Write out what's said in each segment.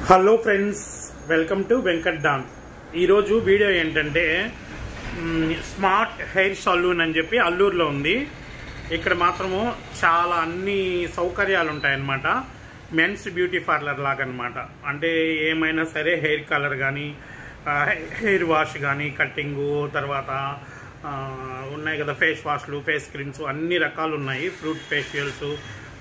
Hello friends, welcome to Venkat Don. ఈరోజు video ఏంటంటే smart hair salon అని చెప్పి అల్లూరులో ఉంది. ఇక్కడ మాత్రము చాలా అన్ని సౌకర్యాలు ఉంటాయన్నమాట. మెన్స్ బ్యూటీ పార్లర్ లాగా అనమాట. అంటే ఏమైనా సరే హెయిర్ కలర్ కానీ, హెయిర్ వాష్ కానీ, కట్టింగు, తర్వాత ఉన్నాయి కదా ఫేస్ వాష్లు, ఫేస్ క్రీమ్స్, అన్ని రకాలు ఉన్నాయి. ఫ్రూట్ ఫేషియల్స్,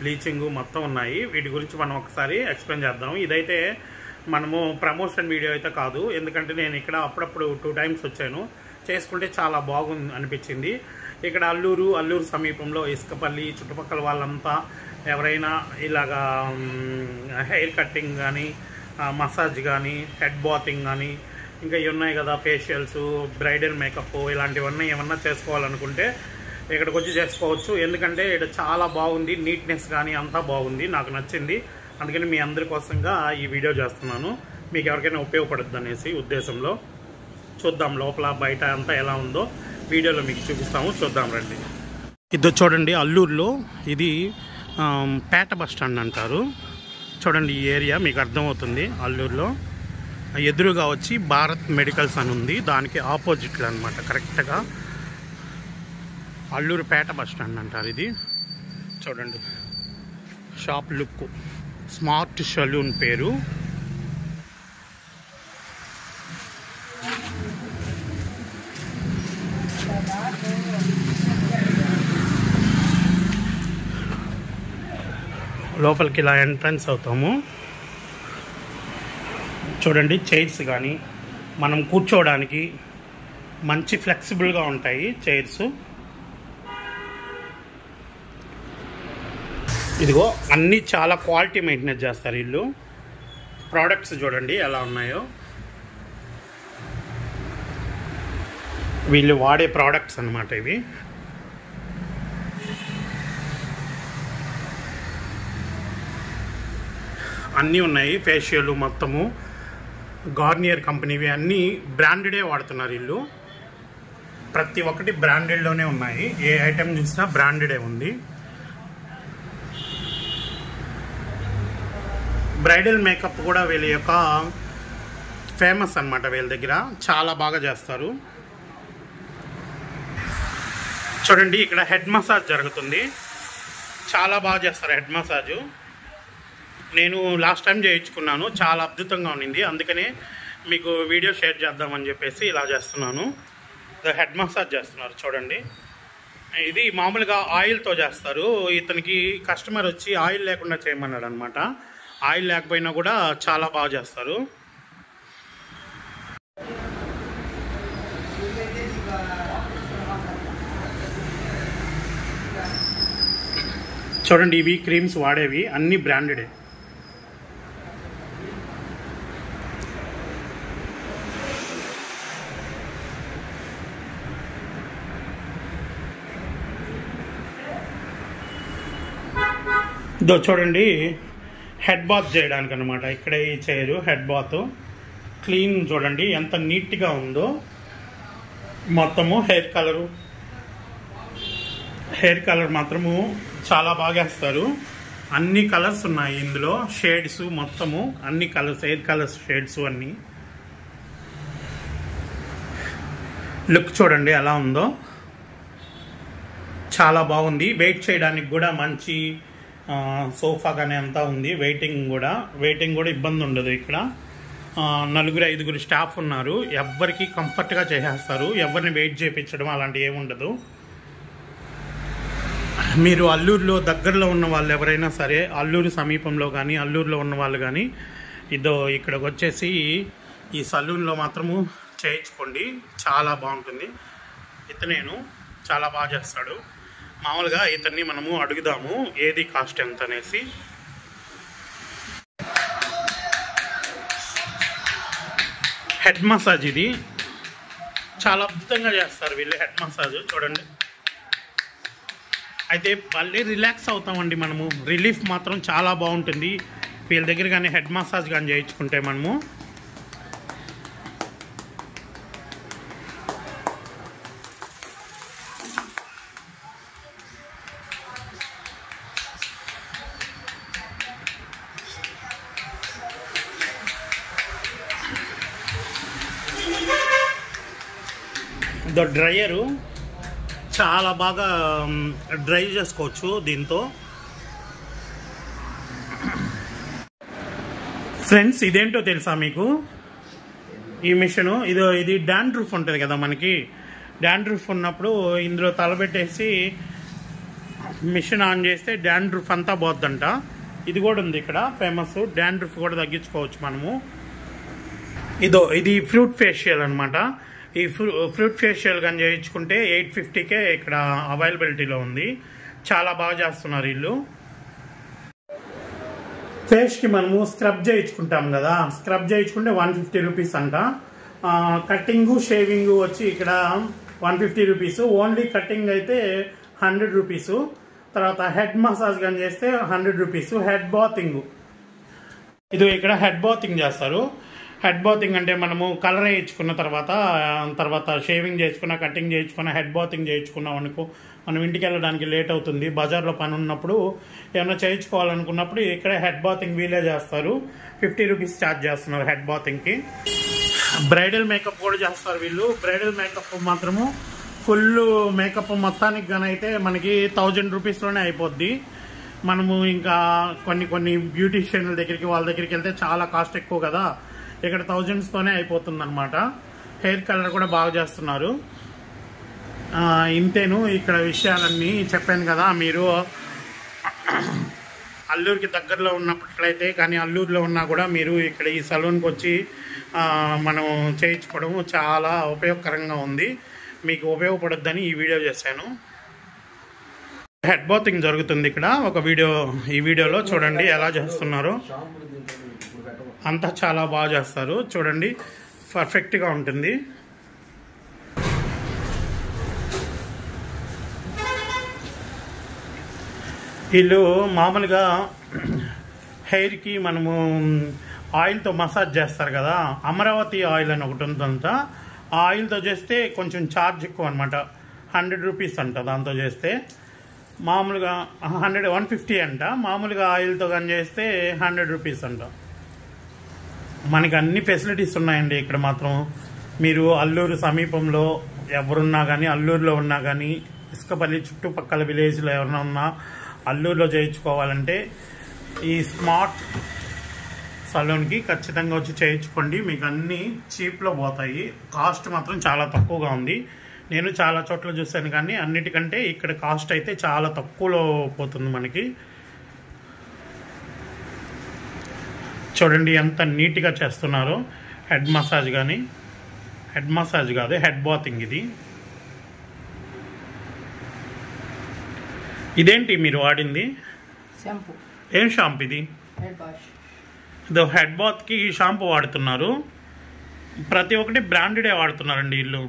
బ్లీచింగ్ మొత్తం ఉన్నాయి. వీటి గురించి మనం ఒకసారి ఎక్స్ప్లెయిన్ చేద్దాం. ఇదైతే మనము ప్రమోషన్ వీడియో అయితే కాదు, ఎందుకంటే నేను ఇక్కడ అప్పుడప్పుడు 2 times వచ్చాను. చేసుకుంటే చాలా బాగుంది అనిపించింది. ఇక్కడ అల్లూరు సమీపంలో ఇసుకపల్లి చుట్టుపక్కల వాళ్ళంతా ఎవరైనా ఇలాగా హెయిర్ కట్టింగ్ కానీ, మసాజ్ కానీ, హెడ్ బాతింగ్ కానీ, ఇంకా ఇవి ఉన్నాయి కదా ఫేషియల్స్, బ్రైడల్ మేకప్, ఇలాంటివన్నీ ఏమన్నా చేసుకోవాలనుకుంటే ఇక్కడికి వచ్చి చేసుకోవచ్చు. ఎందుకంటే ఇక్కడ చాలా బాగుంది, నీట్నెస్ కానీ అంతా బాగుంది, నాకు నచ్చింది. అందుకని మీ అందరి కోసంగా ఈ వీడియో చేస్తున్నాను. మీకు ఎవరికైనా ఉపయోగపడుద్ది అనేసి ఉద్దేశంలో. చూద్దాం లోపల బయట అంతా ఎలా ఉందో వీడియోలో మీకు చూపిస్తాము. చూద్దాం రండి. ఇది చూడండి, అల్లూరులో ఇది పేట బస్ స్టాండ్ అంటారు. చూడండి ఈ ఏరియా మీకు అర్థమవుతుంది. అల్లూరులో ఎదురుగా వచ్చి భారత్ మెడికల్స్ అని ఉంది, దానికి ఆపోజిట్లో అనమాట. కరెక్ట్గా అల్లూరు పేట బస్ స్టాండ్ అంటారు. ఇది చూడండి షాప్ లుక్, స్మార్ట్ సలూన్ పేరు. లోపలికి ఇలా ఎంట్రన్స్ అవుతాము. చూడండి చైర్స్ కానీ మనం కూర్చోవడానికి మంచి ఫ్లెక్సిబుల్గా ఉంటాయి చైర్స్. ఇదిగో అన్నీ చాలా క్వాలిటీ మెయింటెనెన్స్ చేస్తారు వీళ్ళు. ప్రోడక్ట్స్ చూడండి ఎలా ఉన్నాయో. వీళ్ళు వాడే ప్రోడక్ట్స్ అన్నమాట ఇవి. అన్నీ ఉన్నాయి. ఫేషియల్ మొత్తము గార్నియర్ కంపెనీవి, అన్నీ బ్రాండెడే వాడుతున్నారు వీళ్ళు. ప్రతి ఒక్కటి బ్రాండెడ్లోనే ఉన్నాయి. ఏ ఐటెం చూసినా బ్రాండెడే ఉంది. బ్రైడల్ మేకప్ కూడా వీళ్ళ యొక్క ఫేమస్ అన్నమాట. వీళ్ళ దగ్గర చాలా బాగా చేస్తారు. చూడండి ఇక్కడ హెడ్ మసాజ్ జరుగుతుంది. చాలా బాగా చేస్తారు హెడ్ మసాజు. నేను లాస్ట్ టైం చేయించుకున్నాను, చాలా అద్భుతంగా ఉండింది. అందుకనే మీకు వీడియో షేర్ చేద్దామని చెప్పేసి ఇలా చేస్తున్నాను. హెడ్ మసాజ్ చేస్తున్నారు చూడండి. ఇది మామూలుగా ఆయిల్తో చేస్తారు. ఇతనికి కస్టమర్ వచ్చి ఆయిల్ లేకుండా చేయమన్నాడు అనమాట. ఆయిల్ లేకపోయినా కూడా చాలా బాగా చేస్తారు. చూడండి ఇవి క్రీమ్స్ వాడేవి అన్ని బ్రాండెడే. ఇదో చూడండి హెడ్ బాత్ చేయడానికి అనమాట. ఇక్కడే చేయరు హెడ్ బాత్. క్లీన్ చూడండి ఎంత నీట్గా ఉందో. మొత్తము హెయిర్ కలర్ మాత్రము చాలా బాగా వేస్తారు. అన్ని కలర్స్ ఉన్నాయి ఇందులో, షేడ్స్ మొత్తము అన్ని కలర్స్, హెయిర్ కలర్స్ షేడ్స్ అన్నీ. లుక్ చూడండి ఎలా ఉందో, చాలా బాగుంది. వెయిట్ చేయడానికి కూడా మంచి సోఫా కానీ అంతా ఉంది. వెయిటింగ్ కూడా ఇబ్బంది ఉండదు. ఇక్కడ 4-5 స్టాఫ్ ఉన్నారు. ఎవరికి కంఫర్ట్గా చేసేస్తారు. ఎవరిని వెయిట్ చేయించడం అలాంటివి ఏముండదు. మీరు అల్లూరులో దగ్గరలో ఉన్న వాళ్ళు ఎవరైనా సరే, అల్లూరు సమీపంలో కానీ అల్లూరులో ఉన్న వాళ్ళు కానీ ఇదో ఇక్కడికి వచ్చేసి ఈ సలూన్లో మాత్రము చేయించుకోండి. చాలా బాగుంటుంది. ఇతనేను చాలా బాగా చేస్తాడు. మామూలుగా ఇతన్ని మనము అడుగుదాము ఏది కాస్ట్ ఎంత అనేసి. హెడ్ మసాజ్ ఇది చాలా అద్భుతంగా చేస్తారు వీళ్ళు. హెడ్ మసాజ్ చూడండి. అయితే మళ్ళీ రిలాక్స్ అవుతామండి మనము. రిలీఫ్ మాత్రం చాలా బాగుంటుంది వీళ్ళ దగ్గర కానీ హెడ్ మసాజ్ కానీ చేయించుకుంటే మనము. ఇదో డ్రైయరు చాలా బాగా డ్రై చేసుకోవచ్చు దీంతో. ఫ్రెండ్స్ ఇదేంటో తెలుసా మీకు? ఈ మిషను ఇది డాండ్రూఫ్ ఉంటుంది కదా, మనకి డాండ్రూఫ్ ఉన్నప్పుడు ఇందులో తలబెట్టేసి మిషన్ ఆన్ చేస్తే డాండ్రూఫ్ అంతా పోద్దంట. ఇది కూడా ఉంది ఇక్కడ ఫేమస్, డాండ్రూఫ్ కూడా తగ్గించుకోవచ్చు మనము. ఇది ఫ్రూట్ ఫేషియల్ అనమాట. ఈ ఫ్రూట్ ఫేషియల్ కానీ చేయించుకుంటే 850కే ఇక్కడ అవైలబిలిటీలో ఉంది. చాలా బాగా చేస్తున్నారు వీళ్ళు. ఫేస్కి మనము స్క్రబ్ చేయించుకుంటాం కదా, స్క్రబ్ చేయించుకుంటే 150 రూపీస్ అంట. కట్టింగు షేవింగ్ వచ్చి ఇక్కడ 150 రూపీస్. ఓన్లీ కటింగ్ అయితే 100 రూపీస్. తర్వాత హెడ్ మసాజ్ కానీ చేస్తే 100 రూపీస్. హెడ్ బాతింగ్, ఇది ఇక్కడ హెడ్ బాతింగ్ చేస్తారు. హెడ్ బాతింగ్ అంటే మనము కలర్ వేయించుకున్న తర్వాత షేవింగ్ చేసుకున్న, కటింగ్ చేయించుకున్న, హెడ్ బాతింగ్ చేయించుకున్నాం అనుకో, మనం ఇంటికి వెళ్ళడానికి లేట్ అవుతుంది, బజార్లో పని ఉన్నప్పుడు ఏమైనా చేయించుకోవాలనుకున్నప్పుడు ఇక్కడ హెడ్ బాతింగ్ వీలే చేస్తారు. 50 రూపీస్ ఛార్జ్ చేస్తున్నారు హెడ్ బాతింగ్కి. బ్రైడల్ మేకప్ కూడా చేస్తారు వీళ్ళు. బ్రైడల్ మేకప్ మాత్రము ఫుల్ మేకప్ మొత్తానికి గానైతే మనకి 1000 రూపీస్లోనే అయిపోద్ది. మనము ఇంకా కొన్ని బ్యూటీషియన్ల దగ్గరికి వాళ్ళ దగ్గరికి వెళ్తే చాలా కాస్ట్ ఎక్కువ కదా, ఇక్కడ 1000తోనే అయిపోతుంది అనమాట. హెయిర్ కలర్ కూడా బాగా చేస్తున్నారు. ఇంతేను ఇక్కడ విషయాలన్నీ చెప్పాను కదా. మీరు అల్లూరుకి దగ్గరలో ఉన్నట్లయితే, కానీ అల్లూరులో ఉన్నా కూడా మీరు ఇక్కడ ఈ సలూన్కి వచ్చి మనం చేయించుకోవడం చాలా ఉపయోగకరంగా ఉంది. మీకు ఉపయోగపడొద్దని ఈ వీడియో చేశాను. హెడ్ బాతింగ్ జరుగుతుంది ఇక్కడ ఈ వీడియోలో చూడండి ఎలా చేస్తున్నారో. అంతా చాలా బాగా చేస్తారు చూడండి, పర్ఫెక్ట్గా ఉంటుంది. వీళ్ళు మామూలుగా హెయిర్కి మనము ఆయిల్తో మసాజ్ చేస్తారు కదా, అమరావతి ఆయిల్ అని ఒకటి ఉందంట. ఆ ఆయిల్తో చేస్తే కొంచెం ఛార్జ్ ఎక్కువ అనమాట, 100 రూపీస్ అంట దాంతో చేస్తే. మామూలుగా 150 అంట. మామూలుగా ఆయిల్తో కానీ చేస్తే 100 రూపీస్ అంట. మనకి అన్ని ఫెసిలిటీస్ ఉన్నాయండి ఇక్కడ మాత్రం. మీరు అల్లూరు సమీపంలో ఎవరున్నా కానీ, అల్లూరులో ఉన్నా కానీ, ఇసుకపల్లి చుట్టుపక్కల విలేజ్లో ఎవరైనా ఉన్నా అల్లూరులో చేయించుకోవాలంటే ఈ స్మార్ట్ సలూన్కి ఖచ్చితంగా వచ్చి చేయించుకోండి. మీకు అన్నీ చీప్లో పోతాయి. కాస్ట్ మాత్రం చాలా తక్కువగా ఉంది. నేను చాలా చోట్ల చూశాను కానీ అన్నిటికంటే ఇక్కడ కాస్ట్ అయితే చాలా తక్కువలో పోతుంది మనకి. చూడండి ఎంత నీట్గా చేస్తున్నారో. హెడ్ మసాజ్ కానీ, హెడ్ మసాజ్ కాదు, హెడ్ బాతింగ్ ఇది. ఇదేంటి మీరు వాడింది? షాంపూ. ఏం షాంపూ ఇది? ఇదో హెడ్ బాత్కి ఈ షాంపూ వాడుతున్నారు. ప్రతి ఒక్కటి బ్రాండెడే వాడుతున్నారండి వీళ్ళు.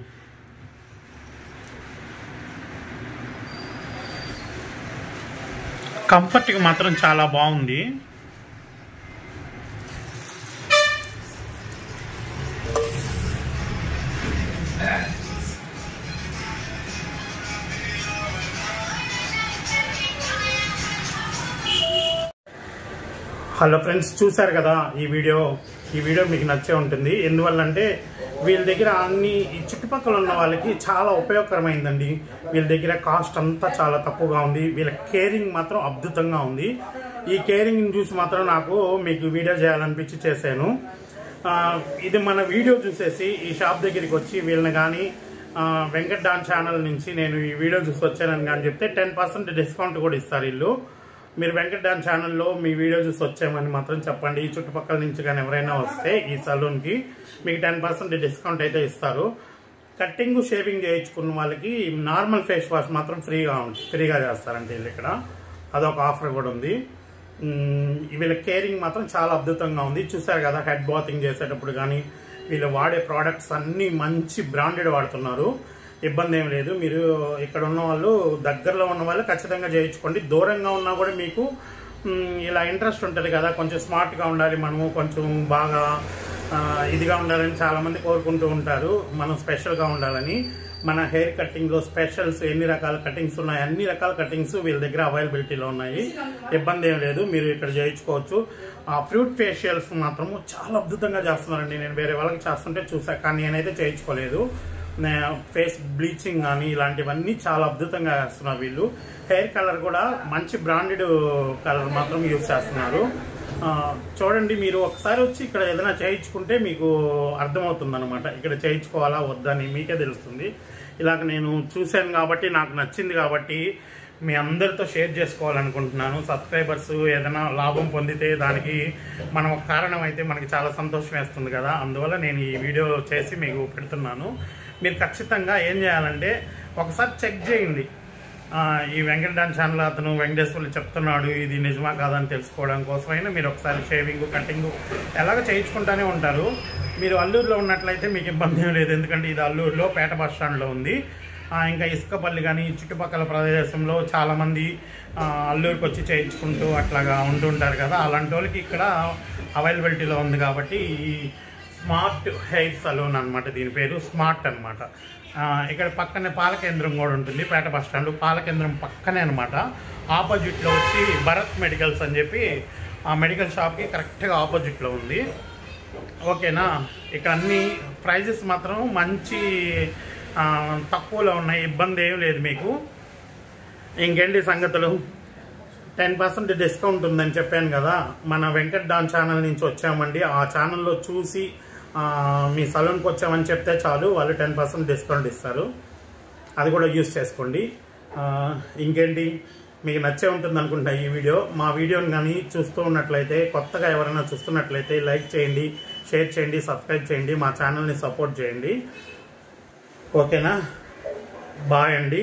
కంఫర్ట్గా మాత్రం చాలా బాగుంది. హలో ఫ్రెండ్స్, చూసారు కదా ఈ వీడియో మీకు నచ్చే ఉంటుంది. ఎందువల్లంటే వీళ్ళ దగ్గర అన్ని చుట్టుపక్కల ఉన్న వాళ్ళకి చాలా ఉపయోగకరమైందండి. వీళ్ళ దగ్గర కాస్ట్ అంతా చాలా తక్కువగా ఉంది. వీళ్ళ కేరింగ్ మాత్రం అద్భుతంగా ఉంది. ఈ కేరింగ్ని చూసి మాత్రం నాకు మీకు వీడియో చేయాలనిపించి చేశాను. ఇది మన వీడియో చూసేసి ఈ షాప్ దగ్గరికి వచ్చి వీళ్ళని కానీ వెంకట్ డాన్ ఛానల్ నుంచి నేను ఈ వీడియో చూసి వచ్చానని కానీ చెప్తే 10% డిస్కౌంట్ కూడా ఇస్తారు వీళ్ళు. మీరు వెంకట్ డాన్ ఛానల్లో మీ వీడియో చూసి వచ్చామని మాత్రం చెప్పండి. ఈ చుట్టుపక్కల నుంచి కానీ ఎవరైనా వస్తే ఈ సలూన్కి మీకు 10% డిస్కౌంట్ అయితే ఇస్తారు. కట్టింగ్ షేవింగ్ చేయించుకున్న వాళ్ళకి నార్మల్ ఫేస్ వాష్ మాత్రం ఫ్రీగా చేస్తారంటే వీళ్ళు ఇక్కడ. అదొక ఆఫర్ కూడా ఉంది. వీళ్ళ కేరింగ్ మాత్రం చాలా అద్భుతంగా ఉంది. చూసారు కదా, హెడ్ బాతింగ్ చేసేటప్పుడు కానీ వీళ్ళు వాడే ప్రోడక్ట్స్ అన్నీ మంచి బ్రాండెడ్ వాడుతున్నారు. ఇబ్బంది ఏం లేదు. మీరు ఇక్కడ ఉన్న వాళ్ళు, దగ్గరలో ఉన్న వాళ్ళు ఖచ్చితంగా చేయించుకోండి. దూరంగా ఉన్నా కూడా మీకు ఇలా ఇంట్రెస్ట్ ఉంటుంది కదా, కొంచెం స్మార్ట్గా ఉండాలి, మనము కొంచెం బాగా ఇదిగా ఉండాలని చాలామంది కోరుకుంటూ ఉంటారు. మనం స్పెషల్గా ఉండాలని. మన హెయిర్ కటింగ్లో స్పెషల్స్ ఎన్ని రకాల కటింగ్స్ ఉన్నాయి, అన్ని రకాల కటింగ్స్ వీళ్ళ దగ్గర అవైలబిలిటీలో ఉన్నాయి. ఇబ్బంది ఏం లేదు, మీరు ఇక్కడ చేయించుకోవచ్చు. ఆ ఫ్రూట్ ఫేషియల్స్ మాత్రము చాలా అద్భుతంగా చేస్తున్నారండి. నేను వేరే వాళ్ళకి చేస్తుంటే చూసా, కానీ నేనైతే చేయించుకోలేదు. ఫేస్ బ్లీచింగ్ కానీ ఇలాంటివన్నీ చాలా అద్భుతంగా చేస్తున్నారు వీళ్ళు. హెయిర్ కలర్ కూడా మంచి బ్రాండెడ్ కలర్ మాత్రం యూజ్ చేస్తున్నారు. చూడండి, మీరు ఒకసారి వచ్చి ఇక్కడ ఏదైనా చేయించుకుంటే మీకు అర్థమవుతుంది అనమాట, ఇక్కడ చేయించుకోవాలా వద్దని మీకే తెలుస్తుంది. ఇలాగ నేను చూశాను కాబట్టి, నాకు నచ్చింది కాబట్టి మీ అందరితో షేర్ చేసుకోవాలనుకుంటున్నాను. సబ్స్క్రైబర్స్ ఏదైనా లాభం పొందితే దానికి మనం ఒక కారణం అయితే మనకి చాలా సంతోషం వేస్తుంది కదా, అందువల్ల నేను ఈ వీడియో చేసి మీకు పెడుతున్నాను. మీరు ఖచ్చితంగా ఏం చేయాలంటే ఒకసారి చెక్ చేయండి. ఈ వెంకట్ డాన్ ఛానల్ అతను వెంకటేశ్వర్లు చెప్తున్నాడు, ఇది నిజమా కాదని తెలుసుకోవడం కోసమైనా మీరు ఒకసారి షేవింగ్ కటింగ్ ఎలాగ చేయించుకుంటూనే ఉంటారు. మీరు అల్లూరులో ఉన్నట్లయితే మీకు ఇబ్బంది ఏం లేదు, ఎందుకంటే ఇది అల్లూరులో పేట బస్ స్టాండ్లో ఉంది. ఇంకా ఇసుకపల్లి కానీ చుట్టుపక్కల ప్రదేశంలో చాలామంది అల్లూరుకి వచ్చి చేయించుకుంటూ అట్లాగా ఉంటుంటారు కదా, అలాంటి వాళ్ళకి ఇక్కడ అవైలబిలిటీలో ఉంది. కాబట్టి ఈ స్మార్ట్ హెయిర్ సలూన్ అనమాట, దీని పేరు స్మార్ట్ అనమాట. ఇక్కడ పక్కనే పాల కేంద్రం కూడా ఉంటుంది, పేట బస్ స్టాండ్ పాల కేంద్రం పక్కనే అనమాట. ఆపోజిట్లో వచ్చి భరత్ మెడికల్స్ అని చెప్పి ఆ మెడికల్ షాప్కి కరెక్ట్గా ఆపోజిట్లో ఉంది. ఓకేనా, ఇక్కడ అన్ని ప్రైజెస్ మాత్రం మంచి తక్కువలో ఉన్నాయి, ఇబ్బంది ఏం లేదు మీకు. ఇంకేంటి సంగతులు, 10% డిస్కౌంట్ ఉందని చెప్పాను కదా, మన వెంకట్ డాన్ ఛానల్ నుంచి వచ్చామండి. ఆ ఛానల్లో చూసి మీ సలూన్కి వచ్చామని చెప్తే చాలు, వాళ్ళు 10% డిస్కౌంట్ ఇస్తారు. అది కూడా యూజ్ చేసుకోండి. ఇంకేంటి, మీకు నచ్చే ఉంటుంది అనుకుంటా ఈ వీడియో. మా వీడియోని కానీ చూస్తూ ఉన్నట్లయితే, కొత్తగా ఎవరైనా చూస్తున్నట్లయితే లైక్ చేయండి, షేర్ చేయండి, సబ్స్క్రైబ్ చేయండి, మా ఛానల్ని సపోర్ట్ చేయండి. ఓకేనా, బాయ్ అండి.